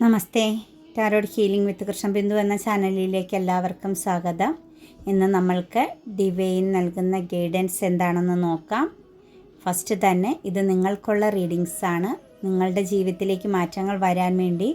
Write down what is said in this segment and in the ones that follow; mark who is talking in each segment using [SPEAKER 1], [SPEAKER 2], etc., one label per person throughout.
[SPEAKER 1] നമസ്തേ. Tarot healing വിത്ത് കൃഷ്ണബിന്ദു എന്ന ചാനലിലേക്ക് എല്ലാവർക്കും സ്വാഗതം. ഇന്ന് നമ്മൾക്ക് ഡിവൈൻ നൽകുന്ന ഗൈഡൻസ് എന്താണെന്ന് നോക്കാം. ഫസ്റ്റ് തന്നെ ഇത് നിങ്ങൾക്കുള്ള റീഡിങ്സ് ആണ്. നിങ്ങളുടെ ജീവിതത്തിലേക്ക് മാറ്റങ്ങൾ വരാൻ വേണ്ടി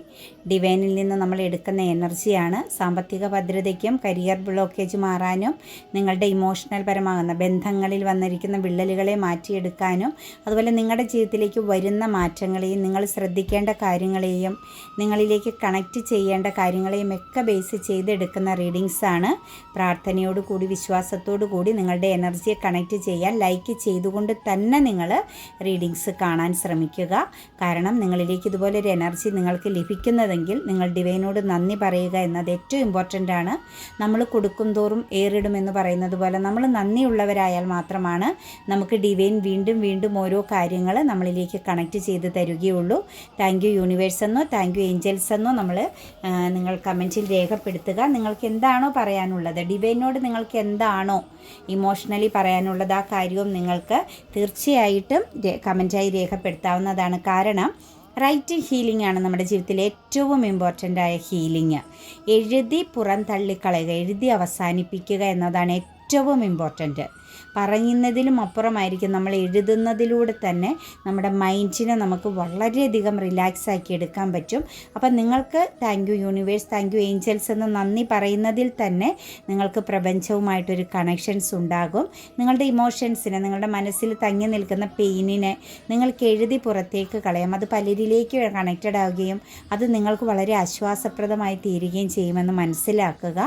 [SPEAKER 1] ഡിവൈനിൽ നിന്ന് നമ്മൾ എടുക്കുന്ന എനർജിയാണ്. സാമ്പത്തിക ഭദ്രതയ്ക്കും കരിയർ ബ്ലോക്കേജ് മാറാനും നിങ്ങളുടെ ഇമോഷണൽ പരമാകുന്ന ബന്ധങ്ങളിൽ വന്നിരിക്കുന്ന വിള്ളലുകളെ മാറ്റിയെടുക്കാനും അതുപോലെ നിങ്ങളുടെ ജീവിതത്തിലേക്ക് വരുന്ന മാറ്റങ്ങളെയും നിങ്ങൾ ശ്രദ്ധിക്കേണ്ട കാര്യങ്ങളെയും നിങ്ങളിലേക്ക് കണക്റ്റ് ചെയ്യേണ്ട കാര്യങ്ങളെയും ഒക്കെ ബേസ് ചെയ്തെടുക്കുന്ന റീഡിങ്സാണ്. പ്രാർത്ഥനയോട് കൂടി വിശ്വാസത്തോടു കൂടി നിങ്ങളുടെ എനർജിയെ കണക്റ്റ് ചെയ്യാൻ ലൈക്ക് ചെയ്തുകൊണ്ട് തന്നെ നിങ്ങൾ റീഡിങ്സ് കാണാൻ ശ്രമിക്കുക. കാരണം നിങ്ങളിലേക്ക് ഇതുപോലൊരു എനർജി നിങ്ങൾക്ക് ലഭിക്കുന്നതെങ്കിൽ നിങ്ങൾ ഡിവൈനോട് നന്ദി പറയുക എന്നത് ഏറ്റവും ഇമ്പോർട്ടൻ്റ് ആണ്. നമ്മൾ കൊടുക്കും തോറും ഏറിടുമെന്ന് പറയുന്നത് പോലെ നമ്മൾ നന്ദിയുള്ളവരായാൽ മാത്രമാണ് നമുക്ക് ഡിവൈൻ വീണ്ടും വീണ്ടും ഓരോ കാര്യങ്ങൾ നമ്മളിലേക്ക് കണക്റ്റ് ചെയ്ത് തരികയുള്ളൂ. താങ്ക് യു യൂണിവേഴ്സ് എന്നോ താങ്ക് യു ഏഞ്ചൽസ് എന്നോ നിങ്ങൾ കമൻറ്റിൽ രേഖപ്പെടുത്തുക. നിങ്ങൾക്ക് എന്താണോ പറയാനുള്ളത്, ഡിവൈനോട് നിങ്ങൾക്ക് എന്താണോ ഇമോഷണലി പറയാനുള്ളത്, ആ കാര്യവും നിങ്ങൾക്ക് തീർച്ചയായിട്ടും കമൻറ്റായി രേഖപ്പെടുത്താവുന്നതാണ്. കാരണം റൈറ്റ് ഹീലിംഗ് ആണ് നമ്മുടെ ജീവിതത്തിലെ ഏറ്റവും ഇമ്പോർട്ടൻ്റ് ആയ ഹീലിംഗ്. എഴുതി പുറന്തള്ളിക്കളയുക, എഴുതി അവസാനിപ്പിക്കുക എന്നതാണ് ഏറ്റവും ഇമ്പോർട്ടൻറ്റ്. പറയുന്നതിലും അപ്പുറമായിരിക്കും നമ്മൾ എഴുതുന്നതിലൂടെ തന്നെ നമ്മുടെ മൈൻഡിനെ നമുക്ക് വളരെയധികം റിലാക്സ് ആക്കി എടുക്കാൻ പറ്റും. അപ്പം നിങ്ങൾക്ക് thank you universe, thank you Angeles എന്ന് നന്ദി പറയുന്നതിൽ തന്നെ നിങ്ങൾക്ക് പ്രപഞ്ചവുമായിട്ടൊരു കണക്ഷൻസ് ഉണ്ടാകും. നിങ്ങളുടെ ഇമോഷൻസിനെ, നിങ്ങളുടെ മനസ്സിൽ തങ്ങി നിൽക്കുന്ന പെയിനിനെ നിങ്ങൾക്ക് എഴുതി പുറത്തേക്ക് കളയാം. അത് പലരിലേക്ക് കണക്റ്റഡ് ആവുകയും അത് നിങ്ങൾക്ക് വളരെ ആശ്വാസപ്രദമായി തീരുകയും ചെയ്യുമെന്ന് മനസ്സിലാക്കുക.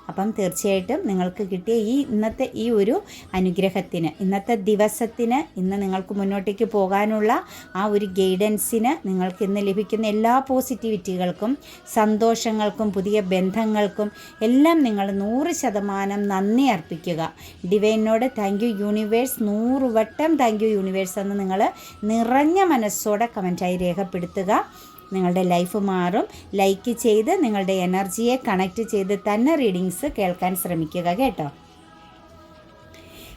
[SPEAKER 1] അപ്പം തീർച്ചയായിട്ടും നിങ്ങൾക്ക് കിട്ടിയ ഇന്നത്തെ ഈ ഒരു അനുഗ്രഹത്തിന്, ഇന്നത്തെ ദിവസത്തിന്, ഇന്ന് നിങ്ങൾക്ക് മുന്നോട്ടേക്ക് പോകാനുള്ള ആ ഒരു ഗൈഡൻസിന്, നിങ്ങൾക്ക് ഇന്ന് ലഭിക്കുന്ന എല്ലാ പോസിറ്റിവിറ്റികൾക്കും സന്തോഷങ്ങൾക്കും പുതിയ ബന്ധങ്ങൾക്കും എല്ലാം നിങ്ങൾ 100% നന്ദി അർപ്പിക്കുക. ഡിവൈനോട് താങ്ക് യു യൂണിവേഴ്സ്, 100 വട്ടം താങ്ക് യു യൂണിവേഴ്സ് എന്ന് നിങ്ങൾ നിറഞ്ഞ മനസ്സോടെ കമൻറ്റായി രേഖപ്പെടുത്തുക. നിങ്ങളുടെ ലൈഫ് മാറും. ലൈക്ക് ചെയ്ത് നിങ്ങളുടെ എനർജിയെ കണക്റ്റ് ചെയ്ത് തന്നെ റീഡിങ്സ് കേൾക്കാൻ ശ്രമിക്കുക കേട്ടോ.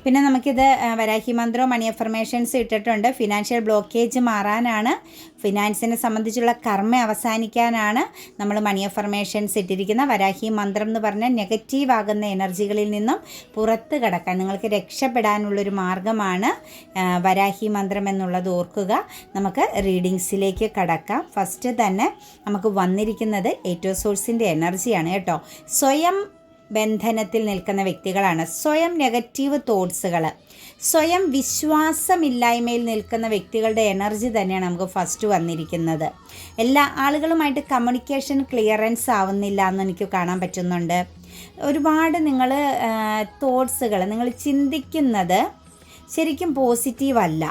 [SPEAKER 1] പിന്നെ നമുക്കിത് വരാഹി മന്ത്രവും മണി അഫർമേഷൻസ് ഇട്ടിട്ടുണ്ട്. ഫിനാൻഷ്യൽ ബ്ലോക്കേജ് മാറാനാണ്, ഫിനാൻസിനെ സംബന്ധിച്ചുള്ള കർമ്മ അവസാനിക്കാനാണ് നമ്മൾ മണി അഫർമേഷൻസ് ഇട്ടിരിക്കുന്ന. വരാഹി മന്ത്രം എന്ന് പറഞ്ഞാൽ നെഗറ്റീവ് ആകുന്ന എനർജികളിൽ നിന്നും പുറത്ത് കടക്കാൻ നിങ്ങൾക്ക് രക്ഷപ്പെടാനുള്ളൊരു മാർഗമാണ് വരാഹി മന്ത്രം എന്നുള്ളത് ഓർക്കുക. നമുക്ക് റീഡിങ്സിലേക്ക് കടക്കാം. ഫസ്റ്റ് തന്നെ നമുക്ക് വന്നിരിക്കുന്നത് ഏറ്റവും സോഴ്സിൻ്റെ എനർജിയാണ് കേട്ടോ. സ്വയം ബന്ധനത്തിൽ നിൽക്കുന്ന വ്യക്തികളാണ്. സ്വയം നെഗറ്റീവ് തോട്ട്സുകൾ, സ്വയം വിശ്വാസമില്ലായ്മയിൽ നിൽക്കുന്ന വ്യക്തികളുടെ എനർജി തന്നെയാണ് നമുക്ക് ഫസ്റ്റ് വന്നിരിക്കുന്നത്. എല്ലാ ആളുകളുമായിട്ട് കമ്മ്യൂണിക്കേഷൻ ക്ലിയറൻസ് ആവുന്നില്ല എന്ന് എനിക്ക് കാണാൻ പറ്റുന്നുണ്ട്. ഒരുപാട് തോട്ട്സുകൾ നിങ്ങൾ ചിന്തിക്കുന്നത് ശരിക്കും പോസിറ്റീവ് അല്ല.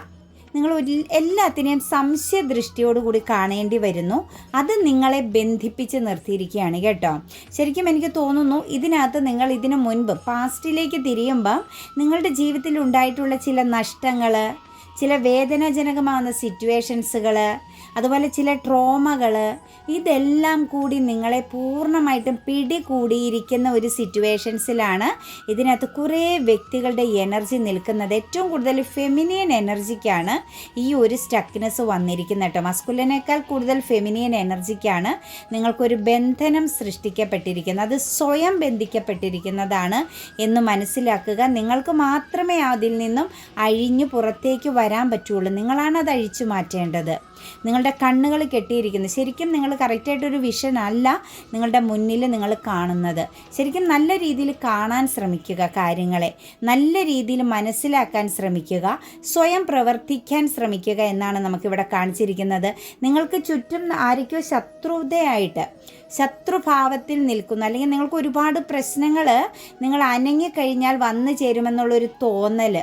[SPEAKER 1] നിങ്ങൾ എല്ലാത്തിനെയും സംശയദൃഷ്ടിയോടുകൂടി കാണേണ്ടി വരുന്നു. അത് നിങ്ങളെ ബന്ധിപ്പിച്ച് നിർത്തിയിരിക്കുകയാണ് കേട്ടോ. ശരിക്കും എനിക്ക് തോന്നുന്നു ഇതിനകത്ത് നിങ്ങൾ ഇതിനു മുൻപ് പാസ്റ്റിലേക്ക് തിരിയുമ്പം നിങ്ങളുടെ ജീവിതത്തിൽ ഉണ്ടായിട്ടുള്ള ചില നഷ്ടങ്ങൾ, ചില വേദനാജനകമാകുന്ന സിറ്റുവേഷൻസുകൾ, അതുപോലെ ചില ട്രോമകൾ, ഇതെല്ലാം കൂടി നിങ്ങളെ പൂർണ്ണമായിട്ടും പിടികൂടിയിരിക്കുന്ന ഒരു സിറ്റുവേഷൻസിലാണ് ഇതിനകത്ത് കുറേ വ്യക്തികളുടെ എനർജി നിൽക്കുന്നത്. ഏറ്റവും കൂടുതൽ ഫെമിനിയൻ എനർജിക്കാണ് ഈ ഒരു സ്റ്റക്നെസ് വന്നിരിക്കുന്നത് കേട്ടോ. മസ്കുലിനേക്കാൾ കൂടുതൽ ഫെമിനിയൻ എനർജിക്കാണ് നിങ്ങൾക്കൊരു ബന്ധനം സൃഷ്ടിക്കപ്പെട്ടിരിക്കുന്നത്. അത് സ്വയം ബന്ധിക്കപ്പെട്ടിരിക്കുന്നതാണ് എന്ന് മനസ്സിലാക്കുക. നിങ്ങൾക്ക് മാത്രമേ അതിൽ നിന്നും അഴിഞ്ഞു പുറത്തേക്ക് വരാൻ പറ്റുള്ളൂ. നിങ്ങളാണ് അത് അഴിച്ചു മാറ്റേണ്ടത്. നിങ്ങളുടെ കണ്ണുകൾ കെട്ടിയിരിക്കുന്നത് ശരിക്കും നിങ്ങൾ കറക്റ്റായിട്ടൊരു വിഷൻ അല്ല നിങ്ങളുടെ മുന്നിൽ നിങ്ങൾ കാണുന്നത്. ശരിക്കും നല്ല രീതിയിൽ കാണാൻ ശ്രമിക്കുക, കാര്യങ്ങളെ നല്ല രീതിയിൽ മനസ്സിലാക്കാൻ ശ്രമിക്കുക, സ്വയം പ്രവർത്തിക്കാൻ ശ്രമിക്കുക എന്നാണ് നമുക്കിവിടെ കാണിച്ചിരിക്കുന്നത്. നിങ്ങൾക്ക് ചുറ്റും ആരൊക്കെയോ ശത്രുഭാവത്തിൽ നിൽക്കുന്ന, അല്ലെങ്കിൽ നിങ്ങൾക്ക് ഒരുപാട് പ്രശ്നങ്ങൾ നിങ്ങൾ അനങ്ങിക്കഴിഞ്ഞാൽ വന്നു ചേരുമെന്നുള്ളൊരു തോന്നൽ,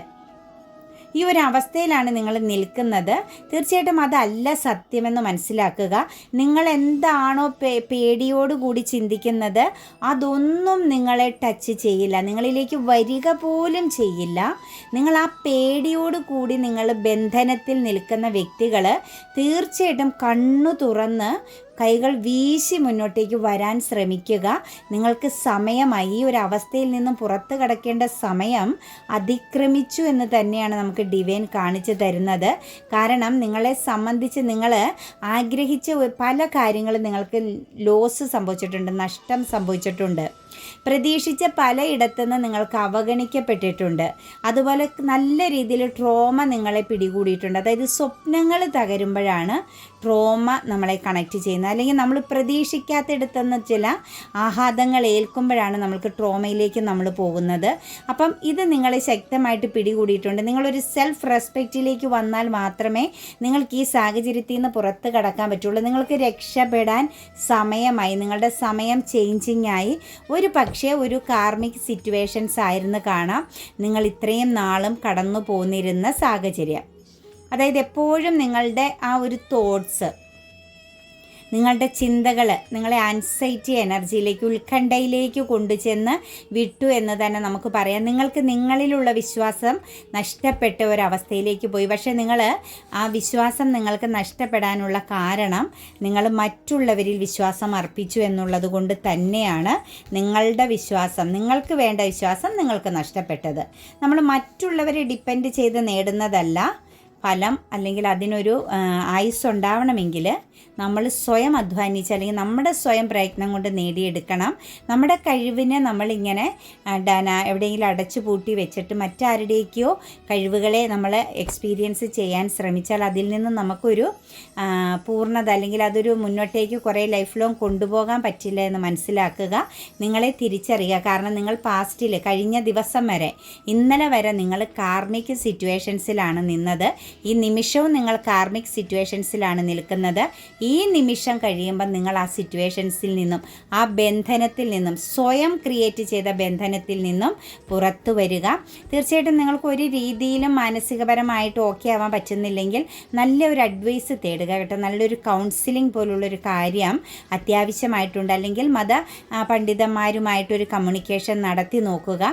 [SPEAKER 1] ഈ ഒരു അവസ്ഥയിലാണ് നിങ്ങൾ നിൽക്കുന്നത്. തീർച്ചയായിട്ടും അതല്ല സത്യമെന്ന് മനസ്സിലാക്കുക. നിങ്ങൾ എന്താണോ പേടിയോടുകൂടി ചിന്തിക്കുന്നത് അതൊന്നും നിങ്ങളെ ടച്ച് ചെയ്യില്ല, നിങ്ങളിലേക്ക് വരിക പോലും ചെയ്യില്ല. നിങ്ങൾ ആ പേടിയോടുകൂടി നിങ്ങൾ ബന്ധനത്തിൽ നിൽക്കുന്ന വ്യക്തികൾ തീർച്ചയായിട്ടും കണ്ണു തുറന്ന് കൈകൾ വീശി മുന്നോട്ടേക്ക് വരാൻ ശ്രമിക്കുക. നിങ്ങൾക്ക് സമയമായി, ഈ ഒരു അവസ്ഥയിൽ നിന്നും പുറത്ത് കടക്കേണ്ട സമയം അതിക്രമിച്ചു എന്ന് തന്നെയാണ് നമുക്ക് ഡിവൈൻ കാണിച്ചു തരുന്നത്. കാരണം നിങ്ങളെ സംബന്ധിച്ച് നിങ്ങൾ ആഗ്രഹിച്ച പല കാര്യങ്ങളും നിങ്ങൾക്ക് ലോസ് സംഭവിച്ചിട്ടുണ്ട്, നഷ്ടം സംഭവിച്ചിട്ടുണ്ട്. പ്രതീക്ഷിച്ച പലയിടത്തുനിന്ന് നിങ്ങൾക്ക് അവഗണിക്കപ്പെട്ടിട്ടുണ്ട്. അതുപോലെ നല്ല രീതിയിൽ ട്രോമ നിങ്ങളെ പിടികൂടിയിട്ടുണ്ട്. അതായത് സ്വപ്നങ്ങൾ തകരുമ്പോഴാണ് ട്രോമ നമ്മളെ കണക്റ്റ് ചെയ്യുന്നത്. അല്ലെങ്കിൽ നമ്മൾ പ്രതീക്ഷിക്കാത്തിടത്തുനിന്ന് ചില ആഘാതങ്ങൾ ഏൽക്കുമ്പോഴാണ് നമ്മൾക്ക് ട്രോമയിലേക്ക് നമ്മൾ പോകുന്നത്. അപ്പം ഇത് നിങ്ങളെ ശക്തമായിട്ട് പിടികൂടിയിട്ടുണ്ട്. നിങ്ങളൊരു സെൽഫ് റെസ്പെക്റ്റിലേക്ക് വന്നാൽ മാത്രമേ നിങ്ങൾക്ക് ഈ സാഹചര്യത്തിൽ നിന്ന് പുറത്ത് കടക്കാൻ പറ്റുള്ളൂ. നിങ്ങൾക്ക് രക്ഷപ്പെടാൻ സമയമായി, നിങ്ങളുടെ സമയം ചേഞ്ചിങ് ആയി. പക്ഷേ ഒരു കാർമിക് സിറ്റുവേഷൻസ് ആയിരുന്നു കാണാം നിങ്ങൾ ഇത്രയും നാളും കടന്നു പോന്നിരുന്ന സാഹചര്യം. അതായത് എപ്പോഴും നിങ്ങളുടെ ആ ഒരു തോട്ട്സ്, നിങ്ങളുടെ ചിന്തകൾ നിങ്ങളെ ആൻസൈറ്റി എനർജിയിലേക്ക്, ഉത്കണ്ഠയിലേക്ക് കൊണ്ടുചെന്ന് വിട്ടു എന്ന് തന്നെ നമുക്ക് പറയാം. നിങ്ങൾക്ക് നിങ്ങളിലുള്ള വിശ്വാസം നഷ്ടപ്പെട്ട ഒരവസ്ഥയിലേക്ക് പോയി. പക്ഷേ നിങ്ങൾ ആ വിശ്വാസം നിങ്ങൾക്ക് നഷ്ടപ്പെടാനുള്ള കാരണം നിങ്ങൾ മറ്റുള്ളവരിൽ വിശ്വാസം അർപ്പിച്ചു എന്നുള്ളത് കൊണ്ട് തന്നെയാണ് നിങ്ങളുടെ വിശ്വാസം, നിങ്ങൾക്ക് വേണ്ട വിശ്വാസം നിങ്ങൾക്ക് നഷ്ടപ്പെട്ടത്. നമ്മൾ മറ്റുള്ളവരെ ഡിപ്പെൻഡ് ചെയ്ത് നേടുന്നതല്ല ഫലം. അല്ലെങ്കിൽ അതിനൊരു ആയുസ് ഉണ്ടാവണമെങ്കിൽ നമ്മൾ സ്വയം അധ്വാനിച്ച് അല്ലെങ്കിൽ നമ്മുടെ സ്വയം പ്രയത്നം കൊണ്ട് നേടിയെടുക്കണം. നമ്മുടെ കഴിവിനെ നമ്മളിങ്ങനെ എവിടെയെങ്കിലും അടച്ചു പൂട്ടി വെച്ചിട്ട് മറ്റാരുടെയൊക്കെയോ കഴിവുകളെ നമ്മൾ എക്സ്പീരിയൻസ് ചെയ്യാൻ ശ്രമിച്ചാൽ അതിൽ നിന്ന് നമുക്കൊരു പൂർണ്ണത അല്ലെങ്കിൽ അതൊരു മുന്നോട്ടേക്ക് കുറേ ലൈഫ് ലോങ് കൊണ്ടുപോകാൻ പറ്റില്ല എന്ന് മനസ്സിലാക്കുക. നിങ്ങളെ തിരിച്ചറിയുക. കാരണം നിങ്ങൾ പാസ്റ്റിൽ കഴിഞ്ഞ ദിവസം വരെ, ഇന്നലെ വരെ നിങ്ങൾ കാർമിക് സിറ്റുവേഷൻസിലാണ് നിന്നത്. ഈ നിമിഷവും നിങ്ങൾ കാർമിക് സിറ്റുവേഷൻസിലാണ് നിൽക്കുന്നത്. ഈ നിമിഷം കഴിയുമ്പോൾ നിങ്ങൾ ആ സിറ്റുവേഷൻസിൽ നിന്നും, ആ ബന്ധനത്തിൽ നിന്നും, സ്വയം ക്രിയേറ്റ് ചെയ്ത ബന്ധനത്തിൽ നിന്നും പുറത്തു വരിക. തീർച്ചയായിട്ടും നിങ്ങൾക്ക് ഒരു രീതിയിലും മാനസികപരമായിട്ട് ഓക്കെ ആവാൻ പറ്റുന്നില്ലെങ്കിൽ നല്ലൊരു അഡ്വൈസ് തേടുക കേട്ടോ. നല്ലൊരു കൗൺസിലിംഗ് പോലുള്ളൊരു കാര്യം അത്യാവശ്യമായിട്ടുണ്ട്. അല്ലെങ്കിൽ പണ്ഡിതന്മാരുമായിട്ടൊരു കമ്മ്യൂണിക്കേഷൻ നടത്തി നോക്കുക.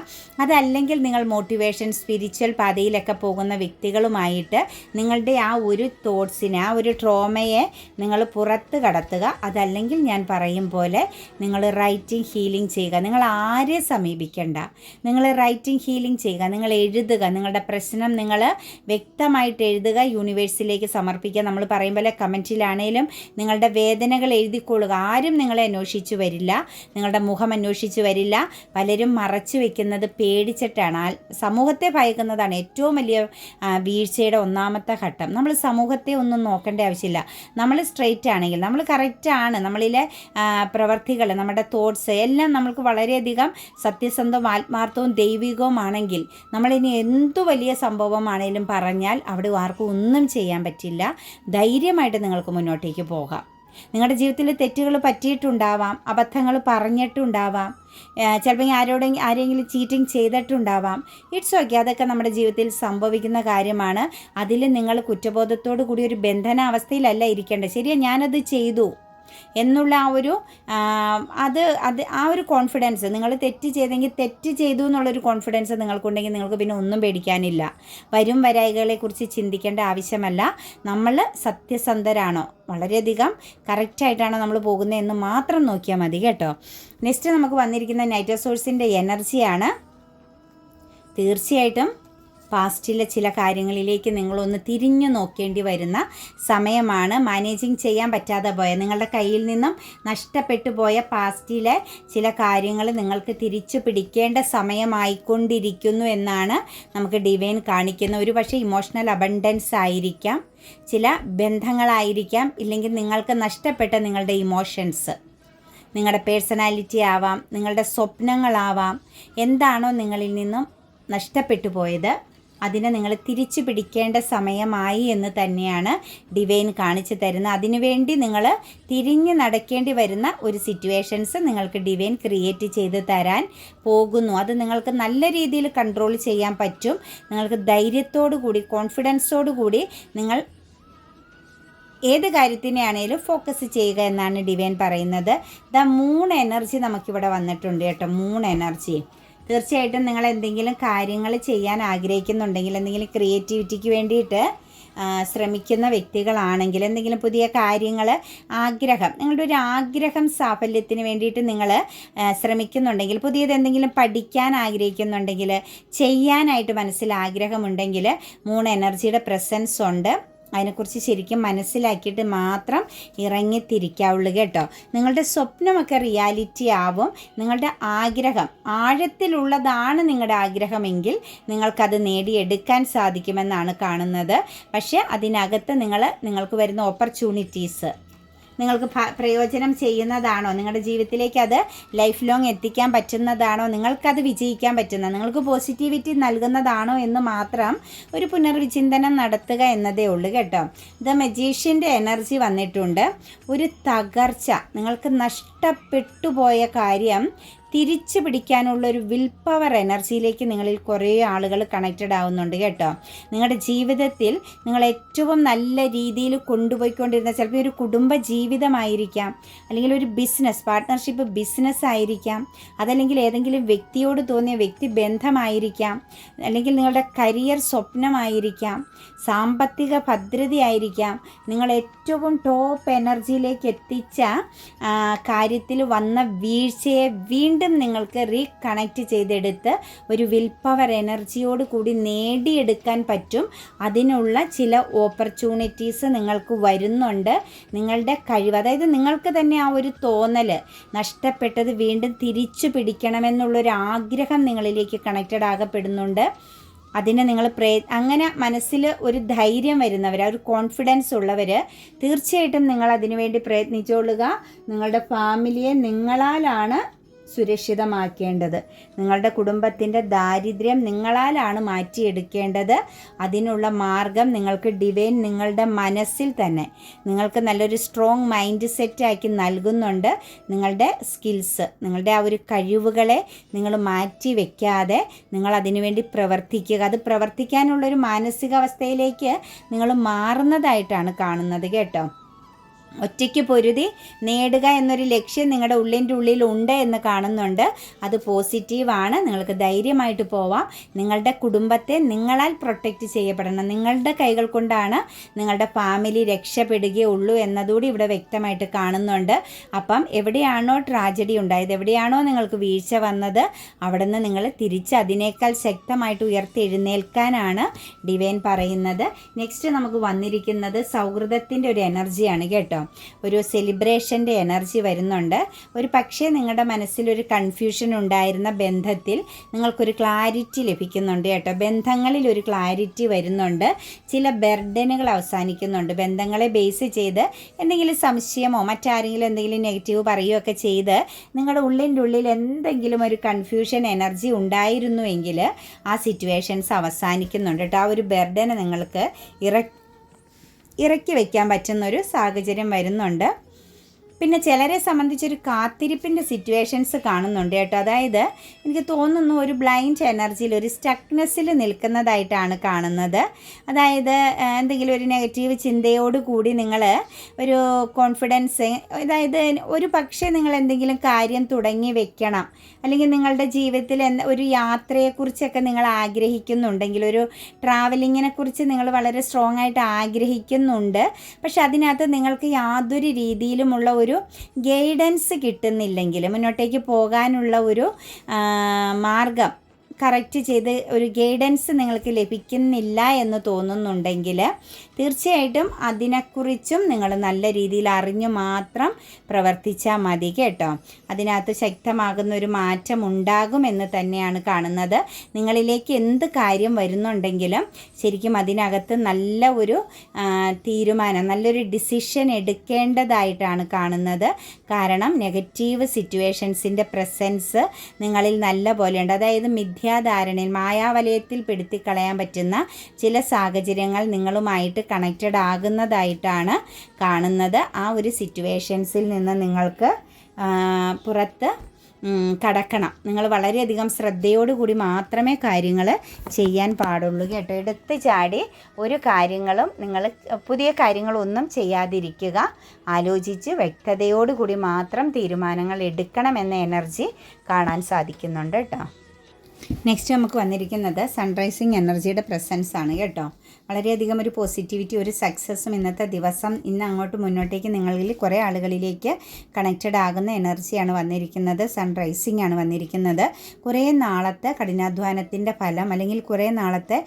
[SPEAKER 1] അതല്ലെങ്കിൽ നിങ്ങൾ മോട്ടിവേഷൻ, സ്പിരിച്വൽ പാതയിലൊക്കെ പോകുന്ന വ്യക്തികളുമായിട്ട് നിങ്ങളുടെ ആ ഒരു തോട്ട്സിനെ, ആ ഒരു ട്രോമയെ നിങ്ങൾ പുറത്ത് കടത്തുക. അതല്ലെങ്കിൽ ഞാൻ പറയും പോലെ നിങ്ങൾ റൈറ്റിംഗ് ഹീലിംഗ് ചെയ്യുക. നിങ്ങൾ ആരെ സമീപിക്കേണ്ട, നിങ്ങൾ റൈറ്റിംഗ് ഹീലിംഗ് ചെയ്യുക. നിങ്ങൾ എഴുതുക, നിങ്ങളുടെ പ്രശ്നം നിങ്ങൾ വ്യക്തമായിട്ട് എഴുതുക, യൂണിവേഴ്സിലേക്ക് സമർപ്പിക്കുക. നമ്മൾ പറയും പോലെ കമൻറ്റിലാണേലും നിങ്ങളുടെ വേദനകൾ എഴുതിക്കൊള്ളുക. ആരും നിങ്ങളെ അന്വേഷിച്ചു വരില്ല, നിങ്ങളുടെ മുഖം അന്വേഷിച്ചു വരില്ല. പലരും മറച്ചു വെക്കുന്നത് പേടിച്ചിട്ടാണ്. സമൂഹത്തെ ഭയക്കുന്നതാണ് ഏറ്റവും വലിയ വീഴ്ചയുടെ ഒന്നാമത്തെ ഘട്ടം. നമ്മൾ സമൂഹത്തെ ഒന്നും നോക്കേണ്ട ആവശ്യമില്ല. നമ്മൾ സ്ട്രെയിറ്റ് ആണെങ്കിൽ, നമ്മൾ കറക്റ്റാണ്, നമ്മളിലെ പ്രവർത്തികൾ, നമ്മുടെ തോട്ട്സ് എല്ലാം നമ്മൾക്ക് വളരെയധികം സത്യസന്ധവും ആത്മാർത്ഥവും ദൈവികവുമാണെങ്കിൽ നമ്മളിനി എന്തു വലിയ സംഭവമാണേലും പറഞ്ഞാൽ അവിടെ ആർക്കും ഒന്നും ചെയ്യാൻ പറ്റില്ല. ധൈര്യമായിട്ട് നിങ്ങൾക്ക് മുന്നോട്ടേക്ക് പോകാം. നിങ്ങളുടെ ജീവിതത്തിൽ തെറ്റുകൾ പറ്റിയിട്ടുണ്ടാവാം, അബദ്ധങ്ങൾ പറഞ്ഞിട്ടുണ്ടാവാം, ചിലപ്പോൾ ആരെങ്കിലും ചീറ്റിംഗ് ചെയ്തിട്ടുണ്ടാവാം. ഇറ്റ്സ് ഓക്കെ, അതൊക്കെ നമ്മുടെ ജീവിതത്തിൽ സംഭവിക്കുന്ന കാര്യമാണ്. അതിൽ നിങ്ങൾ കുറ്റബോധത്തോടു കൂടി ഒരു ബന്ധനാവസ്ഥയിലല്ല ഇരിക്കേണ്ടത്. ശരിയാ, ഞാനത് ചെയ്തു എന്നുള്ള ആ ഒരു കോൺഫിഡൻസ്, നിങ്ങൾ തെറ്റ് ചെയ്തെങ്കിൽ തെറ്റ് ചെയ്തു എന്നുള്ളൊരു കോൺഫിഡൻസ് നിങ്ങൾക്കുണ്ടെങ്കിൽ നിങ്ങൾക്ക് പിന്നെ ഒന്നും പേടിക്കാനില്ല. വരും വരായികളെക്കുറിച്ച് ചിന്തിക്കേണ്ട ആവശ്യമല്ല. നമ്മൾ സത്യസന്ധരാണോ, വളരെയധികം കറക്റ്റായിട്ടാണോ നമ്മൾ പോകുന്നത് എന്ന് മാത്രം നോക്കിയാൽ മതി കേട്ടോ. നെക്സ്റ്റ് നമുക്ക് വന്നിരിക്കുന്ന നൈറ്റ് സോഴ്സിൻ്റെ എനർജിയാണ്. തീർച്ചയായിട്ടും പാസ്റ്റിലെ ചില കാര്യങ്ങളിലേക്ക് നിങ്ങളൊന്ന് തിരിഞ്ഞു നോക്കേണ്ടി വരുന്ന സമയമാണ്. മാനേജിങ് ചെയ്യാൻ പറ്റാതെ പോയ, നിങ്ങളുടെ കയ്യിൽ നിന്നും നഷ്ടപ്പെട്ടു പോയ പാസ്റ്റിലെ ചില കാര്യങ്ങൾ നിങ്ങൾക്ക് തിരിച്ചു പിടിക്കേണ്ട സമയമായിക്കൊണ്ടിരിക്കുന്നു എന്നാണ് നമുക്ക് ഡിവൈൻ കാണിക്കുന്ന. ഒരു പക്ഷേ ഇമോഷണൽ അബണ്ടൻസ് ആയിരിക്കാം, ചില ബന്ധങ്ങളായിരിക്കാം, ഇല്ലെങ്കിൽ നിങ്ങൾക്ക് നഷ്ടപ്പെട്ട നിങ്ങളുടെ ഇമോഷൻസ്, നിങ്ങളുടെ പേഴ്സണാലിറ്റി ആവാം, നിങ്ങളുടെ സ്വപ്നങ്ങളാവാം. എന്താണോ നിങ്ങളിൽ നിന്നും നഷ്ടപ്പെട്ടു പോയത് അതിനെ നിങ്ങൾ തിരിച്ചു പിടിക്കേണ്ട സമയമായി എന്ന് തന്നെയാണ് ഡിവൈൻ കാണിച്ചു തരുന്നത്. അതിനുവേണ്ടി നിങ്ങൾ തിരിഞ്ഞ് നടക്കേണ്ടി വരുന്ന ഒരു സിറ്റുവേഷൻസ് നിങ്ങൾക്ക് ഡിവൈൻ ക്രിയേറ്റ് ചെയ്ത് തരാൻ പോകുന്നു. അത് നിങ്ങൾക്ക് നല്ല രീതിയിൽ കൺട്രോൾ ചെയ്യാൻ പറ്റും. നിങ്ങൾക്ക് ധൈര്യത്തോടു കൂടി, കോൺഫിഡൻസോടു കൂടി നിങ്ങൾ ഏത് കാര്യത്തിനെയാണേലും ഫോക്കസ് ചെയ്യുക എന്നാണ് ഡിവൈൻ പറയുന്നത്. മൂൺ എനർജി നമുക്കിവിടെ വന്നിട്ടുണ്ട് കേട്ടോ. മൂൺ എനർജി തീർച്ചയായിട്ടും നിങ്ങൾ എന്തെങ്കിലും കാര്യങ്ങൾ ചെയ്യാൻ ആഗ്രഹിക്കുന്നുണ്ടെങ്കിൽ, എന്തെങ്കിലും ക്രിയേറ്റിവിറ്റിക്ക് വേണ്ടിയിട്ട് ശ്രമിക്കുന്ന വ്യക്തികളാണെങ്കിൽ, എന്തെങ്കിലും പുതിയ കാര്യങ്ങൾ നിങ്ങളുടെ ഒരു ആഗ്രഹം സാഫല്യത്തിന് വേണ്ടിയിട്ട് നിങ്ങൾ ശ്രമിക്കുന്നുണ്ടെങ്കിൽ, പുതിയത് എന്തെങ്കിലും പഠിക്കാൻ ആഗ്രഹിക്കുന്നുണ്ടെങ്കിൽ, ചെയ്യാനായിട്ട് മനസ്സിൽ ആഗ്രഹമുണ്ടെങ്കിൽ മൂൺ എനർജിയുടെ പ്രസൻസ് ഉണ്ട്. അതിനെക്കുറിച്ച് ശരിക്കും മനസ്സിലാക്കിയിട്ട് മാത്രം ഇറങ്ങിത്തിരിക്കാവുള്ളൂ കേട്ടോ. നിങ്ങളുടെ സ്വപ്നമൊക്കെ റിയാലിറ്റി ആവും. നിങ്ങളുടെ ആഗ്രഹം ആഴത്തിലുള്ളതാണ് നിങ്ങളുടെ ആഗ്രഹമെങ്കിൽ നിങ്ങൾക്കത് നേടിയെടുക്കാൻ സാധിക്കുമെന്നാണ് കാണുന്നത്. പക്ഷേ അതിനകത്ത് നിങ്ങൾക്ക് വരുന്ന ഓപ്പർച്യൂണിറ്റീസ് നിങ്ങൾക്ക് പ്രയോജനം ചെയ്യുന്നതാണോ, നിങ്ങളുടെ ജീവിതത്തിലേക്ക് അത് ലൈഫ് ലോങ് എത്തിക്കാൻ പറ്റുന്നതാണോ, നിങ്ങൾക്കത് വിജയിക്കാൻ പറ്റുന്ന, നിങ്ങൾക്ക് പോസിറ്റിവിറ്റി നൽകുന്നതാണോ എന്ന് മാത്രം ഒരു പുനർവിചിന്തനം നടത്തുക എന്നതേ ഉള്ളൂ കേട്ടോ. ദ മജീഷ്യൻ്റെ എനർജി വന്നിട്ടുണ്ട്. ഒരു തകർച്ച, നിങ്ങൾക്ക് നഷ്ടപ്പെട്ടു പോയ കാര്യം തിരിച്ചു പിടിക്കാനുള്ളൊരു വിൽ പവർ എനർജിയിലേക്ക് നിങ്ങളിൽ കുറേ ആളുകൾ കണക്റ്റഡ് ആവുന്നുണ്ട് കേട്ടോ. നിങ്ങളുടെ ജീവിതത്തിൽ നിങ്ങൾ ഏറ്റവും നല്ല രീതിയിൽ കൊണ്ടുപോയിക്കൊണ്ടിരുന്ന ചിലപ്പോൾ ഒരു കുടുംബ ജീവിതമായിരിക്കാം, അല്ലെങ്കിൽ ഒരു പാർട്ട്ണർഷിപ്പ് ബിസിനസ് ആയിരിക്കാം, അതല്ലെങ്കിൽ ഏതെങ്കിലും വ്യക്തിയോട് തോന്നിയ വ്യക്തി ബന്ധമായിരിക്കാം, അല്ലെങ്കിൽ നിങ്ങളുടെ കരിയർ സ്വപ്നമായിരിക്കാം, സാമ്പത്തിക ഭദ്രതയായിരിക്കാം. നിങ്ങൾ ഏറ്റവും ടോപ്പ് എനർജിയിലേക്ക് എത്തിച്ച കാര്യത്തിൽ വന്ന വീഴ്ചയെ വീണ്ടും നിങ്ങൾക്ക് റീകണക്റ്റ് ചെയ്തെടുത്ത് ഒരു വിൽ പവർ എനർജിയോട് കൂടി നേടിയെടുക്കാൻ പറ്റും. അതിനുള്ള ചില ഓപ്പർച്യൂണിറ്റീസ് നിങ്ങൾക്ക് വരുന്നുണ്ട്. നിങ്ങളുടെ കഴിവ്, അതായത് നിങ്ങൾക്ക് തന്നെ ആ ഒരു തോന്നൽ, നഷ്ടപ്പെട്ടത് വീണ്ടും തിരിച്ചു പിടിക്കണമെന്നുള്ളൊരു ആഗ്രഹം നിങ്ങളിലേക്ക് കണക്റ്റഡ് ആകപ്പെടുന്നുണ്ട്. അതിന് നിങ്ങൾ അങ്ങനെ മനസ്സിൽ ഒരു ധൈര്യം വരുന്നവർ, ഒരു കോൺഫിഡൻസ് ഉള്ളവർ തീർച്ചയായിട്ടും നിങ്ങൾ അതിനു വേണ്ടി പ്രയത്നിച്ചോളുക. നിങ്ങളുടെ ഫാമിലിയെ നിങ്ങളാലാണ് സുരക്ഷിതമാക്കേണ്ടത്. നിങ്ങളുടെ കുടുംബത്തിൻ്റെ ദാരിദ്ര്യം നിങ്ങളാലാണ് മാറ്റിയെടുക്കേണ്ടത്. അതിനുള്ള മാർഗം നിങ്ങൾക്ക് ഡിവൈൻ നിങ്ങളുടെ മനസ്സിൽ തന്നെ നിങ്ങൾക്ക് നല്ലൊരു സ്ട്രോങ് മൈൻഡ് സെറ്റാക്കി നൽകുന്നുണ്ട്. നിങ്ങളുടെ സ്കിൽസ്, നിങ്ങളുടെ ആ ഒരു കഴിവുകളെ നിങ്ങൾ മാറ്റി വയ്ക്കാതെ നിങ്ങൾ അതിനുവേണ്ടി പ്രവർത്തിക്കുക. അത് പ്രവർത്തിക്കാനുള്ളൊരു മാനസികാവസ്ഥയിലേക്ക് നിങ്ങൾ മാറുന്നതായിട്ടാണ് കാണുന്നത് കേട്ടോ. ഒറ്റയ്ക്ക് പൊരുതി നേടുക എന്നൊരു ലക്ഷ്യം നിങ്ങളുടെ ഉള്ളിൽ ഉണ്ട് എന്ന് കാണുന്നുണ്ട്. അത് പോസിറ്റീവാണ്. നിങ്ങൾക്ക് ധൈര്യമായിട്ട് പോവാം. നിങ്ങളുടെ കുടുംബത്തെ നിങ്ങളാൽ പ്രൊട്ടക്റ്റ് ചെയ്യപ്പെടണം. നിങ്ങളുടെ കൈകൾ കൊണ്ടാണ് നിങ്ങളുടെ ഫാമിലി രക്ഷപ്പെടുകയുള്ളൂ എന്നതുകൂടി ഇവിടെ വ്യക്തമായിട്ട് കാണുന്നുണ്ട്. അപ്പം എവിടെയാണോ ട്രാജഡി ഉണ്ടായത്, എവിടെയാണോ നിങ്ങൾക്ക് വീഴ്ച വന്നത്, അവിടെ നിന്ന് നിങ്ങൾ തിരിച്ച് അതിനേക്കാൾ ശക്തമായിട്ട് ഉയർത്തെഴുന്നേൽക്കാനാണ് ഡിവൈൻ പറയുന്നത്. നെക്സ്റ്റ് നമുക്ക് വന്നിരിക്കുന്നത് സൗഹൃദത്തിൻ്റെ ഒരു എനർജിയാണ് കേട്ടോ. ഒരു സെലിബ്രേഷൻ്റെ എനർജി വരുന്നുണ്ട്. ഒരു പക്ഷേ നിങ്ങളുടെ മനസ്സിലൊരു കൺഫ്യൂഷൻ ഉണ്ടായിരുന്ന ബന്ധത്തിൽ നിങ്ങൾക്കൊരു ക്ലാരിറ്റി ലഭിക്കുന്നുണ്ട് കേട്ടോ. ബന്ധങ്ങളിൽ ഒരു ക്ലാരിറ്റി വരുന്നുണ്ട്. ചില ബർഡനുകൾ അവസാനിക്കുന്നുണ്ട്. ബന്ധങ്ങളെ ബേസ് ചെയ്ത് എന്തെങ്കിലും സംശയമോ മറ്റാരെങ്കിലും എന്തെങ്കിലും നെഗറ്റീവ് പറയുകയൊക്കെ ചെയ്ത് നിങ്ങളുടെ ഉള്ളിൽ എന്തെങ്കിലും ഒരു കൺഫ്യൂഷൻ എനർജി ഉണ്ടായിരുന്നുവെങ്കിൽ ആ സിറ്റുവേഷൻസ് അവസാനിക്കുന്നുണ്ട് കേട്ടോ. ആ ഒരു ബർഡന് നിങ്ങൾക്ക് ഇറക്കി വയ്ക്കാൻ പറ്റുന്നൊരു സാഹചര്യം വരുന്നുണ്ട്. പിന്നെ ചിലരെ സംബന്ധിച്ചൊരു കാത്തിരിപ്പിൻ്റെ സിറ്റുവേഷൻസ് കാണുന്നുണ്ട് കേട്ടോ. അതായത് എനിക്ക് തോന്നുന്നു ഒരു ബ്ലൈൻഡ് എനർജിയിൽ, ഒരു സ്റ്റക്നെസ്സിൽ നിൽക്കുന്നതായിട്ടാണ് കാണുന്നത്. അതായത് എന്തെങ്കിലും ഒരു നെഗറ്റീവ് ചിന്തയോട് കൂടി നിങ്ങൾ ഒരു കോൺഫിഡൻസ്, അതായത് ഒരു പക്ഷേ നിങ്ങൾ എന്തെങ്കിലും കാര്യം തുടങ്ങി വെക്കണം, അല്ലെങ്കിൽ നിങ്ങളുടെ ജീവിതത്തിൽ ഒരു യാത്രയെക്കുറിച്ചൊക്കെ നിങ്ങൾ ആഗ്രഹിക്കുന്നുണ്ടെങ്കിൽ, ഒരു ട്രാവലിങ്ങിനെ കുറിച്ച് നിങ്ങൾ വളരെ സ്ട്രോങ് ആയിട്ട് ആഗ്രഹിക്കുന്നുണ്ട്. പക്ഷെ അതിനകത്ത് നിങ്ങൾക്ക് യാതൊരു രീതിയിലുമുള്ള ഒരു ഗൈഡൻസ് കിട്ടുന്നില്ലെങ്കിൽ, മുന്നോട്ടേക്ക് പോകാനുള്ള ഒരു മാർഗം കറക്റ്റ് ചെയ്ത് ഒരു ഗൈഡൻസ് നിങ്ങൾക്ക് ലഭിക്കുന്നില്ല എന്ന് തോന്നുന്നുണ്ടെങ്കിൽ തീർച്ചയായിട്ടും അതിനെക്കുറിച്ചും നിങ്ങൾ നല്ല രീതിയിൽ അറിഞ്ഞു മാത്രം പ്രവർത്തിച്ചാൽ മതി കേട്ടോ. അതിനകത്ത് ശക്തമാകുന്ന ഒരു മാറ്റം ഉണ്ടാകുമെന്ന് തന്നെയാണ് കാണുന്നത്. നിങ്ങളിലേക്ക് എന്ത് കാര്യം വരുന്നുണ്ടെങ്കിലും ശരിക്കും അതിനകത്ത് നല്ല ഒരു തീരുമാനം, നല്ലൊരു ഡിസിഷൻ എടുക്കേണ്ടതായിട്ടാണ് കാണുന്നത്. കാരണം നെഗറ്റീവ് സിറ്റുവേഷൻസിൻ്റെ പ്രസൻസ് നിങ്ങളിൽ നല്ല പോലെയുണ്ട്. അതായത് മിഥ്യാധാരണയിൽ, മായാവലയത്തിൽ പെടുത്തിക്കളയാൻ പറ്റുന്ന ചില സാഹചര്യങ്ങൾ നിങ്ങളുമായിട്ട് കണക്റ്റഡ് ആകുന്നതായിട്ടാണ് കാണുന്നത്. ആ ഒരു സിറ്റുവേഷൻസിൽ നിന്ന് നിങ്ങൾക്ക് പുറത്ത് കടക്കണം. നിങ്ങൾ വളരെയധികം ശ്രദ്ധയോടുകൂടി മാത്രമേ കാര്യങ്ങൾ ചെയ്യാൻ പാടുള്ളൂ കേട്ടോ. എടുത്ത് ചാടി ഒരു കാര്യങ്ങളും പുതിയ കാര്യങ്ങളൊന്നും ചെയ്യാതിരിക്കുക. ആലോചിച്ച് വ്യക്തതയോടുകൂടി മാത്രം തീരുമാനങ്ങൾ എടുക്കണമെന്ന എനർജി കാണാൻ സാധിക്കുന്നുണ്ട് കേട്ടോ. നെക്സ്റ്റ് നമുക്ക് വന്നിരിക്കുന്നത് സൺറൈസിങ് എനർജിയുടെ പ്രസൻസ് ആണ് കേട്ടോ. വളരെയധികം ഒരു പോസിറ്റിവിറ്റി, ഒരു സക്സസ്സും ഇന്നത്തെ ദിവസം ഇന്ന് അങ്ങോട്ട് മുന്നോട്ടേക്ക് നിങ്ങളിൽ കുറേ ആളുകളിലേക്ക് കണക്റ്റഡ് ആകുന്ന എനർജിയാണ് വന്നിരിക്കുന്നത്. സൺ റൈസിംഗ് ആണ് വന്നിരിക്കുന്നത്. കുറേ നാളത്തെ കഠിനാധ്വാനത്തിൻ്റെ ഫലം അല്ലെങ്കിൽ കുറേ നാളത്തെ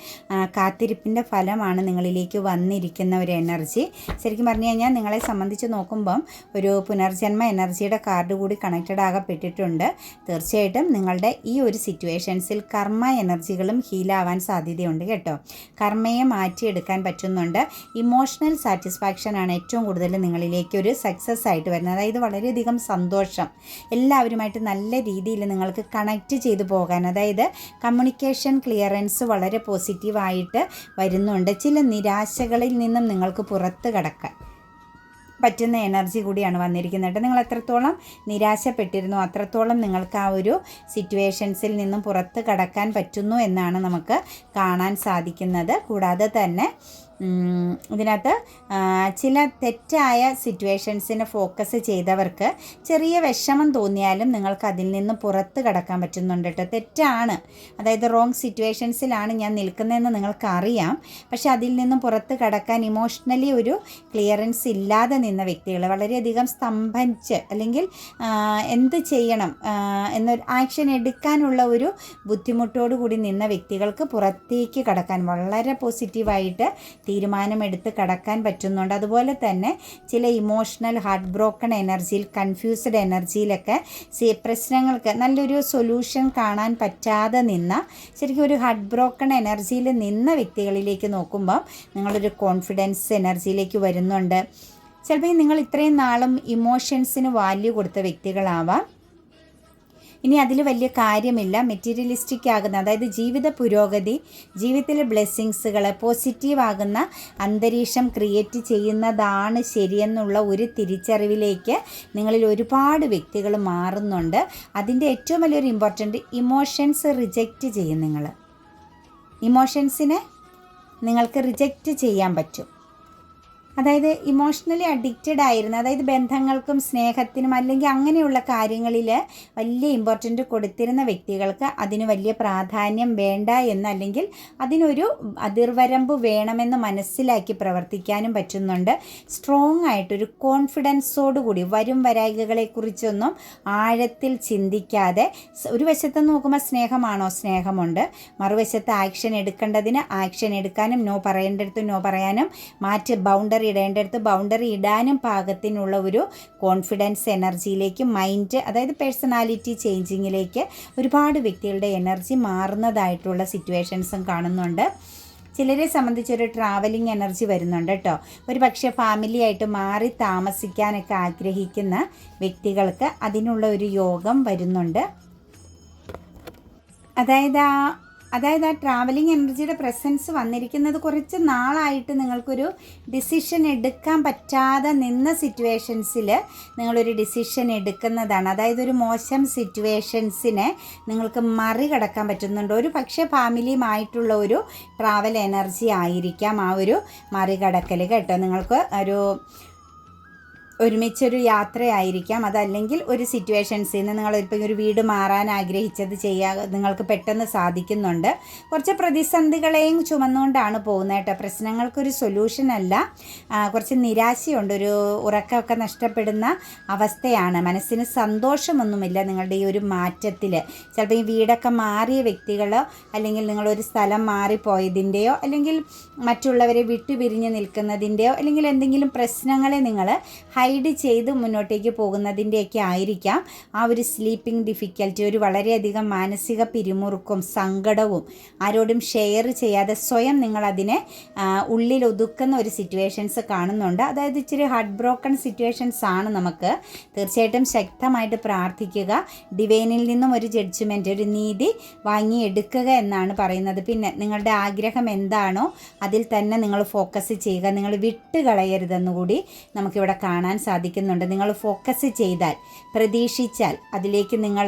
[SPEAKER 1] കാത്തിരിപ്പിൻ്റെ ഫലമാണ് നിങ്ങളിലേക്ക് വന്നിരിക്കുന്ന ഒരു എനർജി. ശരിക്കും പറഞ്ഞു കഴിഞ്ഞാൽ നിങ്ങളെ സംബന്ധിച്ച് നോക്കുമ്പം ഒരു പുനർജന്മ എനർജിയുടെ കാർഡ് കൂടി കണക്റ്റഡ് ആകപ്പെട്ടിട്ടുണ്ട്. തീർച്ചയായിട്ടും നിങ്ങളുടെ ഈ ഒരു സിറ്റുവേഷൻസിൽ കർമ്മ എനർജികളും ഹീലാവാൻ സാധ്യതയുണ്ട് കേട്ടോ. കർമ്മയെ മാറ്റിയെടുക്കാൻ പറ്റുന്നുണ്ട്. ഇമോഷണൽ സാറ്റിസ്ഫാക്ഷനാണ് ഏറ്റവും കൂടുതൽ നിങ്ങളിലേക്ക് ഒരു സക്സസ് ആയിട്ട് വരുന്നത്. അതായത് വളരെയധികം സന്തോഷം, എല്ലാവരുമായിട്ട് നല്ല രീതിയിൽ നിങ്ങൾക്ക് കണക്റ്റ് ചെയ്തു പോകാൻ, അതായത് കമ്മ്യൂണിക്കേഷൻ ക്ലിയറൻസ് വളരെ പോസിറ്റീവായിട്ട് വരുന്നുണ്ട്. ചില നിരാശകളിൽ നിന്നും നിങ്ങൾക്ക് പുറത്ത് കടക്കാൻ പറ്റുന്ന എനർജി കൂടിയാണ് വന്നിരിക്കുന്നത്. നിങ്ങൾ എത്രത്തോളം നിരാശപ്പെട്ടിരുന്നു അത്രത്തോളം നിങ്ങൾക്ക് ആ ഒരു സിറ്റുവേഷൻസിൽ നിന്നും പുറത്ത് കടക്കാൻ പറ്റുന്നു എന്നാണ് നമുക്ക് കാണാൻ സാധിക്കുന്നത്. കൂടാതെ തന്നെ ഇതിനകത്ത് ചില തെറ്റായ സിറ്റുവേഷൻസിനെ ഫോക്കസ് ചെയ്തവർക്ക് ചെറിയ വിഷമം തോന്നിയാലും നിങ്ങൾക്ക് അതിൽ നിന്ന് പുറത്ത് കടക്കാൻ പറ്റുന്നുണ്ട് കേട്ടോ. തെറ്റാണ്, അതായത് റോങ് സിറ്റുവേഷൻസിലാണ് ഞാൻ നിൽക്കുന്നതെന്ന് നിങ്ങൾക്കറിയാം. പക്ഷേ അതിൽ നിന്നും പുറത്ത് കടക്കാൻ ഇമോഷണലി ഒരു ക്ലിയറൻസ് ഇല്ലാതെ നിന്ന വ്യക്തികൾ, വളരെയധികം സ്തംഭിച്ച് അല്ലെങ്കിൽ എന്ത് ചെയ്യണം എന്നൊരു ആക്ഷൻ എടുക്കാനുള്ള ഒരു ബുദ്ധിമുട്ടോടു കൂടി നിന്ന വ്യക്തികൾക്ക് പുറത്തേക്ക് കടക്കാൻ വളരെ പോസിറ്റീവായിട്ട് തീരുമാനമെടുത്ത് കടക്കാൻ പറ്റുന്നുണ്ട്. അതുപോലെ തന്നെ ചില ഇമോഷണൽ ഹാർട്ട് ബ്രോക്കൺ എനർജിയിൽ, കൺഫ്യൂസ്ഡ് എനർജിയിലൊക്കെ പ്രശ്നങ്ങൾക്ക് നല്ലൊരു സൊല്യൂഷൻ കാണാൻ പറ്റാതെ നിന്ന, ശരിക്കും ഒരു ഹാർട്ട് ബ്രോക്കൺ എനർജിയിൽ നിന്ന വ്യക്തികളിലേക്ക് നോക്കുമ്പോൾ നിങ്ങളൊരു കോൺഫിഡൻസ് എനർജിയിലേക്ക് വരുന്നുണ്ട്. ചിലപ്പോൾ നിങ്ങൾ ഇത്രയും നാളും ഇമോഷൻസിന് വാല്യൂ കൊടുത്ത വ്യക്തികളാവാം. ഇനി അതിൽ വലിയ കാര്യമില്ല. മെറ്റീരിയലിസ്റ്റിക് ആകുന്ന, അതായത് ജീവിത പുരോഗതി, ജീവിതത്തിലെ ബ്ലെസ്സിങ്സുകൾ, പോസിറ്റീവ് ആകുന്ന അന്തരീക്ഷം ക്രിയേറ്റ് ചെയ്യുന്നതാണ് ശരിയെന്നുള്ള ഒരു തിരിച്ചറിവിലേക്ക് നിങ്ങളിൽ ഒരുപാട് വ്യക്തികൾ മാറുന്നുണ്ട്. അതിൻ്റെ ഏറ്റവും വലിയൊരു ഇമ്പോർട്ടൻറ്റ്, ഇമോഷൻസ് റിജക്റ്റ് ചെയ്യും. ഇമോഷൻസിനെ നിങ്ങൾക്ക് റിജക്റ്റ് ചെയ്യാൻ പറ്റും. അതായത് ഇമോഷണലി അഡിക്റ്റഡ് ആയിരുന്ന, അതായത് ബന്ധങ്ങൾക്കും സ്നേഹത്തിനും അല്ലെങ്കിൽ അങ്ങനെയുള്ള കാര്യങ്ങളിൽ വലിയ ഇമ്പോർട്ടൻ്റ് കൊടുത്തിരുന്ന വ്യക്തികൾക്ക് അതിന് വലിയ പ്രാധാന്യം വേണ്ട എന്ന്, അല്ലെങ്കിൽ അതിനൊരു അതിർവരമ്പ് വേണമെന്ന് മനസ്സിലാക്കി പ്രവർത്തിക്കാനും പറ്റുന്നുണ്ട്. സ്ട്രോങ് ആയിട്ടൊരു കോൺഫിഡൻസോടുകൂടി വരും വരായികകളെക്കുറിച്ചൊന്നും ആഴത്തിൽ ചിന്തിക്കാതെ, ഒരു വശത്ത് നോക്കുമ്പോൾ സ്നേഹമാണോ, സ്നേഹമുണ്ട്. മറുവശത്ത് ആക്ഷൻ എടുക്കേണ്ടതിന് ആക്ഷൻ എടുക്കാനും, നോ പറയേണ്ടടുത്ത് നോ പറയാനും, ബൗണ്ടറി ഇടേണ്ടടുത്ത് ബൗണ്ടറി ഇടാനും പാകത്തിനുള്ള ഒരു കോൺഫിഡൻസ് എനർജിയിലേക്ക്, മൈൻഡ്, അതായത് പേഴ്സണാലിറ്റി ചേഞ്ചിങ്ങിലേക്ക് ഒരുപാട് വ്യക്തികളുടെ എനർജി മാറുന്നതായിട്ടുള്ള സിറ്റുവേഷൻസും കാണുന്നുണ്ട്. ചിലരെ സംബന്ധിച്ചൊരു ട്രാവലിംഗ് എനർജി വരുന്നുണ്ട് കേട്ടോ. ഒരു പക്ഷേ ഫാമിലി ആയിട്ട് മാറി താമസിക്കാനൊക്കെ ആഗ്രഹിക്കുന്ന വ്യക്തികൾക്ക് അതിനുള്ള ഒരു യോഗം വരുന്നുണ്ട്. അതായത് ആ ട്രാവലിംഗ് എനർജിയുടെ പ്രസൻസ് വന്നിരിക്കുന്നത് കുറച്ച് നാളായിട്ട് നിങ്ങൾക്കൊരു ഡിസിഷൻ എടുക്കാൻ പറ്റാതെ നിന്ന സിറ്റുവേഷൻസിൽ നിങ്ങളൊരു ഡിസിഷൻ എടുക്കുന്നതാണ്. അതായത് ഒരു മോശം സിറ്റുവേഷൻസിനെ നിങ്ങൾക്ക് മറികടക്കാൻ പറ്റുന്നുണ്ട്. ഒരു പക്ഷേ ഫാമിലിയുമായിട്ടുള്ള ഒരു ട്രാവൽ എനർജി ആയിരിക്കാം ആ ഒരു മറികടക്കൽ കേട്ടോ. നിങ്ങൾക്ക് ഒരുമിച്ചൊരു യാത്രയായിരിക്കാം. അതല്ലെങ്കിൽ ഒരു സിറ്റുവേഷൻസിൽ നിന്ന് നിങ്ങളിപ്പോൾ ഒരു വീട് മാറാൻ ആഗ്രഹിച്ചത് നിങ്ങൾക്ക് പെട്ടെന്ന് സാധിക്കുന്നുണ്ട്. കുറച്ച് പ്രതിസന്ധികളെയും ചുമന്നുകൊണ്ടാണ് പോകുന്നത് കേട്ടോ. പ്രശ്നങ്ങൾക്കൊരു സൊല്യൂഷൻ അല്ല, കുറച്ച് നിരാശയുണ്ട്, ഒരു ഉറക്കമൊക്കെ നഷ്ടപ്പെടുന്ന അവസ്ഥയാണ്. മനസ്സിന് സന്തോഷമൊന്നുമില്ല നിങ്ങളുടെ ഈ ഒരു മാറ്റത്തിൽ. ചിലപ്പോൾ ഈ വീടൊക്കെ മാറിയ വ്യക്തികളോ, അല്ലെങ്കിൽ നിങ്ങളൊരു സ്ഥലം മാറിപ്പോയതിൻ്റെയോ, അല്ലെങ്കിൽ മറ്റുള്ളവരെ വിട്ടുപിരിഞ്ഞ് നിൽക്കുന്നതിൻ്റെയോ, അല്ലെങ്കിൽ എന്തെങ്കിലും പ്രശ്നങ്ങളെ നിങ്ങൾ ഹൈഡ് ചെയ്ത് മുന്നോട്ടേക്ക് പോകുന്നതിൻ്റെയൊക്കെ ആയിരിക്കാം ആ ഒരു സ്ലീപ്പിംഗ് ഡിഫിക്കൽറ്റി, ഒരു വളരെയധികം മാനസിക പിരിമുറുക്കും സങ്കടവും ആരോടും ഷെയർ ചെയ്യാതെ സ്വയം നിങ്ങളതിനെ ഉള്ളിൽ ഒതുക്കുന്ന ഒരു സിറ്റുവേഷൻസ് കാണുന്നുണ്ട്. അതായത് ഇച്ചിരി ഹാർട്ട് ബ്രോക്കൺ സിറ്റുവേഷൻസ് ആണ്. നമുക്ക് തീർച്ചയായിട്ടും ശക്തമായിട്ട് പ്രാർത്ഥിക്കുക, ഡിവൈനിൽ നിന്നും ഒരു ജഡ്ജ്മെൻറ്റ്, ഒരു നീതി വാങ്ങിയെടുക്കുക എന്നാണ് പറയുന്നത്. പിന്നെ നിങ്ങളുടെ ആഗ്രഹം എന്താണോ അതിൽ തന്നെ നിങ്ങൾ ഫോക്കസ് ചെയ്യുക, നിങ്ങൾ വിട്ടുകളയരുതെന്നുകൂടി നമുക്കിവിടെ കാണാൻ സാധിക്കുന്നുണ്ട്. നിങ്ങൾ ഫോക്കസ് ചെയ്താൽ, പ്രതീക്ഷിച്ചാൽ, അതിലേക്ക് നിങ്ങൾ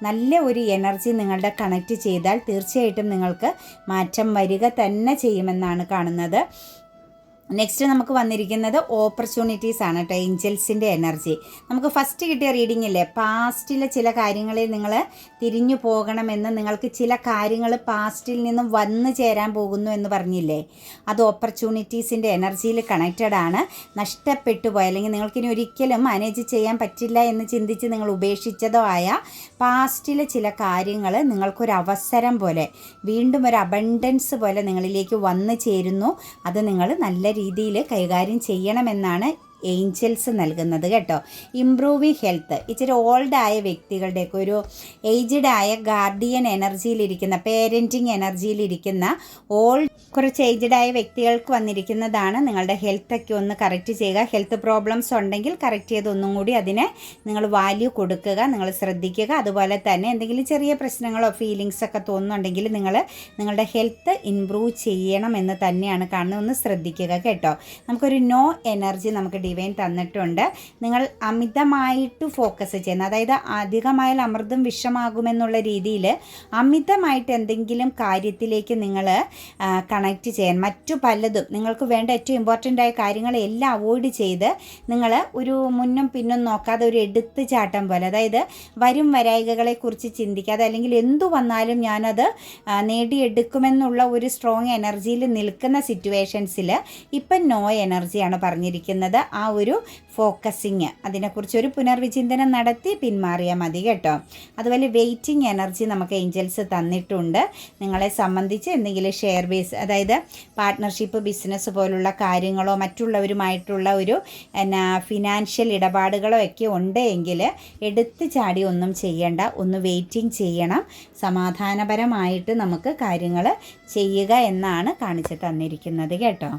[SPEAKER 1] നല്ല ഒരു എനർജി നിങ്ങളുടെ കണക്റ്റ് ചെയ്താൽ തീർച്ചയായിട്ടും നിങ്ങൾക്ക് മാറ്റം വരിക തന്നെ ചെയ്യുമെന്നാണ് കാണുന്നത്. നെക്സ്റ്റ് നമുക്ക് വന്നിരിക്കുന്നത് ഓപ്പർച്യൂണിറ്റീസ് ആണ് കേട്ടോ. ഏഞ്ചൽസിൻ്റെ എനർജി നമുക്ക് ഫസ്റ്റ് കിട്ടിയ റീഡിംഗ് ഇല്ലേ, പാസ്റ്റിലെ ചില കാര്യങ്ങളിൽ നിങ്ങൾ തിരിഞ്ഞു പോകണമെന്ന്, നിങ്ങൾക്ക് ചില കാര്യങ്ങൾ പാസ്റ്റിൽ നിന്നും വന്നു ചേരാൻ പോകുന്നു എന്ന് പറഞ്ഞില്ലേ, അത് ഓപ്പർച്യൂണിറ്റീസിൻ്റെ എനർജിയിൽ കണക്റ്റഡ് ആണ്. നഷ്ടപ്പെട്ടു പോയ അല്ലെങ്കിൽ നിങ്ങൾക്കിനി ഒരിക്കലും മാനേജ് ചെയ്യാൻ പറ്റില്ല എന്ന് ചിന്തിച്ച് നിങ്ങൾ ഉപേക്ഷിച്ചതോ ആയ പാസ്റ്റിലെ ചില കാര്യങ്ങൾ നിങ്ങൾക്കൊരവസരം പോലെ, വീണ്ടും ഒരു അബണ്ടൻസ് പോലെ നിങ്ങളിലേക്ക് വന്നു ചേരുന്നു. അത് നിങ്ങൾ നല്ല രീതിയിൽ കൈകാര്യം ചെയ്യണമെന്നാണ് ഏഞ്ചൽസ് നൽകുന്നത് കേട്ടോ. ഇംപ്രൂവിങ് ഹെൽത്ത്, ഇച്ചിരി ഓൾഡായ വ്യക്തികളുടെയൊക്കെ ഒരു ഏജ്ഡ് ആയ ഗാർഡിയൻ എനർജിയിലിരിക്കുന്ന, പേരൻറ്റിങ് എനർജിയിലിരിക്കുന്ന കുറച്ച് ഏജ്ഡ് ആയ വ്യക്തികൾക്ക് വന്നിരിക്കുന്നതാണ്. നിങ്ങളുടെ ഹെൽത്തൊക്കെ ഒന്ന് കറക്റ്റ് ചെയ്യുക. ഹെൽത്ത് പ്രോബ്ലംസ് ഉണ്ടെങ്കിൽ കറക്റ്റ് ചെയ്ത് ഒന്നും കൂടി അതിനെ നിങ്ങൾ വാല്യൂ കൊടുക്കുക, നിങ്ങൾ ശ്രദ്ധിക്കുക. അതുപോലെ തന്നെ എന്തെങ്കിലും ചെറിയ പ്രശ്നങ്ങളോ ഫീലിങ്സൊക്കെ തോന്നുന്നുണ്ടെങ്കിൽ നിങ്ങളുടെ ഹെൽത്ത് ഇംപ്രൂവ് ചെയ്യണം എന്ന് തന്നെയാണ് കാണുന്നത്. ഒന്ന് ശ്രദ്ധിക്കുക കേട്ടോ. നമുക്കൊരു നോ എനർജി നമുക്ക് ഡിവൈൻ തന്നിട്ടുണ്ട്. നിങ്ങൾ അമിതമായിട്ട് ഫോക്കസ് ചെയ്യുന്ന, അതായത് അധികമായാൽ അമൃതം വിഷമാകുമെന്നുള്ള രീതിയിൽ അമിതമായിട്ട് എന്തെങ്കിലും കാര്യത്തിലേക്ക് നിങ്ങൾ കണക്റ്റ് ചെയ്യാൻ, മറ്റു പലതും നിങ്ങൾക്ക് വേണ്ട ഏറ്റവും ഇമ്പോർട്ടൻ്റ് ആയ കാര്യങ്ങളെല്ലാം അവോയ്ഡ് ചെയ്ത് നിങ്ങൾ ഒരു മുന്നും പിന്നും നോക്കാതെ ഒരു എടുത്തു ചാട്ടം പോലെ, അതായത് വരും വരായികകളെക്കുറിച്ച് ചിന്തിക്കാതെ, അല്ലെങ്കിൽ എന്തു വന്നാലും ഞാനത് നേടിയെടുക്കുമെന്നുള്ള ഒരു സ്ട്രോങ് എനർജിയിൽ നിൽക്കുന്ന സിറ്റുവേഷൻസിൽ ഇപ്പം നോ എനർജിയാണ് പറഞ്ഞിരിക്കുന്നത്. ആ ഒരു ഫോക്കസിങ്, അതിനെക്കുറിച്ച് ഒരു പുനർവിചിന്തനം നടത്തി പിന്മാറിയാൽ മതി കേട്ടോ. അതുപോലെ വെയിറ്റിംഗ് എനർജി നമുക്ക് ഏഞ്ചൽസ് തന്നിട്ടുണ്ട്. നിങ്ങളെ സംബന്ധിച്ച് എന്തെങ്കിലും ഷെയർ ബേസ്, അതായത് പാർട്ട്ണർഷിപ്പ്, ബിസിനസ് പോലുള്ള കാര്യങ്ങളോ മറ്റുള്ളവരുമായിട്ടുള്ള ഒരു ഫിനാൻഷ്യൽ ഇടപാടുകളോ ഒക്കെ ഉണ്ട് എങ്കിൽ എടുത്ത് ചാടി ഒന്നും ചെയ്യണ്ട, ഒന്ന് വെയിറ്റിംഗ് ചെയ്യണം. സമാധാനപരമായിട്ട് നമുക്ക് കാര്യങ്ങൾ ചെയ്യുക എന്നാണ് കാണിച്ചു തന്നിരിക്കുന്നത് കേട്ടോ.